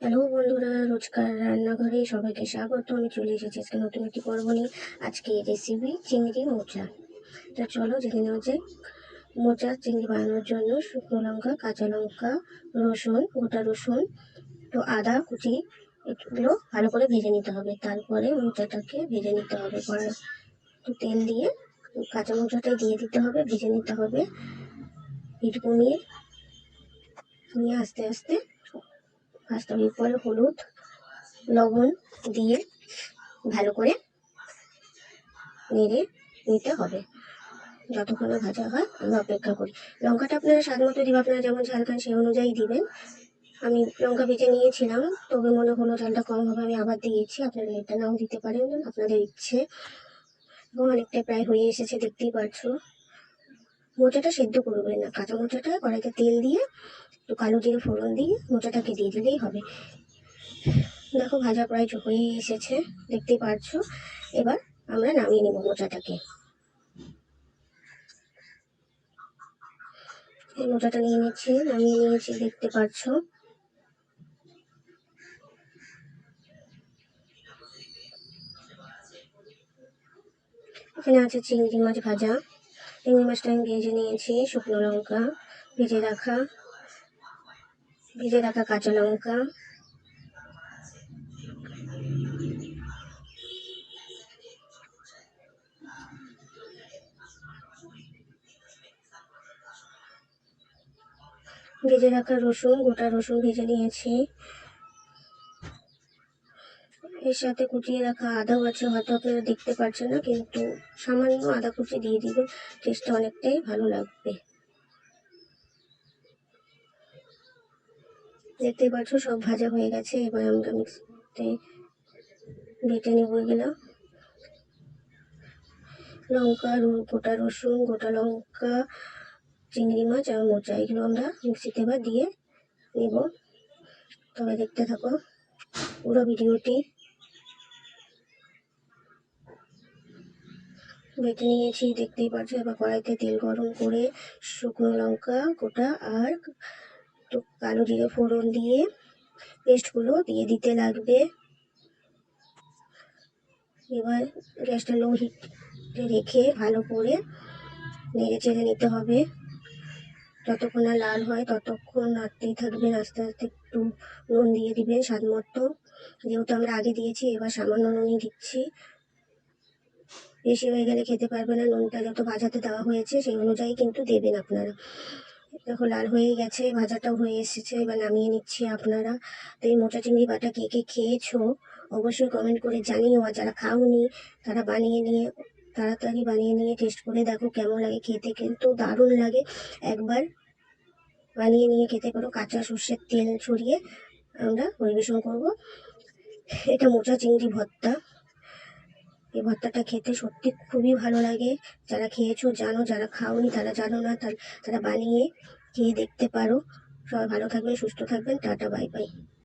Hello বন্ধুরা, রোজকার রান্নাঘরে সবাইকে স্বাগত। আমি চলে এসেছি আজকে নতুন একটি পর্ব নিয়ে। আজকে রেসিপি চিংড়ি মোচা। তো চলো জেনে নেওয়া যাক। মোচা চিংড়ি বানানোর জন্য শুকনো লঙ্কা, কাঁচা লঙ্কা, রসুন, গোটা রসুন, তো আদা কুচি, এগুলো ভালো করে ভেজে নিতে হবে। তারপরে মোচাটাকে ভেজে নিতে হবে। পরে তো তেল দিয়ে কাঁচা মোচাটাই দিয়ে দিতে হবে, ভেজে নিতে হবে। এটুকু নিয়ে আস্তে আস্তে ভাজতে হবে। পরে হলুদ লবণ দিয়ে ভালো করে নেড়ে নিতে হবে যতক্ষণ না ভাজা হয়। আমরা অপেক্ষা করি। লঙ্কাটা আপনারা স্বাদ মতো দিবেন, আপনারা যেমন ঝাল খান সেই অনুযায়ী দিবেন। আমি লঙ্কা ভেজে নিয়েছিলাম, তবে মনে হলো ঝালটা কম হবে, আমি আবার দিয়েছি। আপনারা এটা নাও দিতে পারেন, আপনাদের ইচ্ছে। এবং অনেকটা প্রায় হয়ে এসেছে, দেখতেই পাচ্ছো। মোচাটা সেদ্ধ করবেন না, কাঁচা মোচাটা কড়াইতে তেল দিয়ে একটু কালো জিরে ফোড়ন দিয়ে মোচাটাকে দিয়ে দিলেই হবে। দেখো ভাজা প্রায় হয়ে এসেছে, দেখতেই পাচ্ছো। এবার আমরা নামিয়ে নেব মোচাটাকে। এই মোচাটা নিয়ে নিচ্ছি, নামিয়ে নিয়েছি, দেখতে পাচ্ছো। এখানে আছে চিংড়ি মাছ ভাজা। চিংড়ি মাছটা আমি ভেজে নিয়েছি। শুকনো লঙ্কা, ভেজে রাখা কাঁচা লঙ্কা, ভেজে রাখা রসুন, গোটা রসুন ভেজে নিয়েছি। এর সাথে কুচিয়ে রাখা আদাও আছে, হয়তো আপনারা দেখতে পাচ্ছেন না, কিন্তু সামান্য আদা কুচি দিয়ে দিবেন, টেস্টটা অনেকটাই ভালো লাগবে। দেখতেই পাচ্ছ সব ভাজা হয়ে গেছে। এবার আমরা মিক্সিতে বেটে নেব এগুলো। লঙ্কা, গোটা রসুন, গোটা লঙ্কা, চিংড়ি মাছ আর মোচা, এগুলো আমরা মিক্সিতে এবার দিয়ে নেব। তবে দেখতে থাকো পুরো ভিডিওটি। বেটে নিয়েছি, দেখতেই পাচ্ছ। এবার কড়াইতে তেল গরম করে শুকনো লঙ্কা গোটা আর তো কালো জিরে ফোড়ন দিয়ে পেস্টগুলো দিয়ে দিতে লাগবে। এবার গ্যাসটা লো হিটে রেখে ভালো করে নেড়ে চেড়ে নিতে হবে। যতক্ষণ না লাল হয় ততক্ষণ নাড়তেই থাকবেন। আস্তে আস্তে একটু নুন দিয়ে দিবেন স্বাদ মতো, যেহেতু আমরা আগে দিয়েছি। এবার সামান্য নুনই দিচ্ছি, বেশি হয়ে গেলে খেতে পারবে না। নুনটা যত ভাজাতে দেওয়া হয়েছে সেই অনুযায়ী কিন্তু দেবেন আপনারা। দেখো লাল হয়ে গেছে, ভাজাটাও হয়ে এসেছে। এবার নামিয়ে নিচ্ছি। আপনারা তো এই মোচা চিংড়ি বাটা কে কে খেয়েছো অবশ্যই কমেন্ট করে জানিও। আর যারা খাওনি তারা তাড়াতাড়ি বানিয়ে নিয়ে টেস্ট করে দেখো কেমন লাগে। খেতে কিন্তু দারুণ লাগে। একবার বানিয়ে নিয়ে খেতে পারো। কাঁচা সর্ষের তেল ছড়িয়ে আমরা পরিবেশন করব। এটা মোচা চিংড়ি ভর্তা। এই ভর্তাটা খেতে সত্যি খুবই ভালো লাগে। যারা খেয়েছো জানো, যারা খাওনি তারা জানো না, তারা বানিয়ে খেয়ে দেখতে পারো। সবাই ভালো থাকবেন, সুস্থ থাকবেন। Tata, bye bye.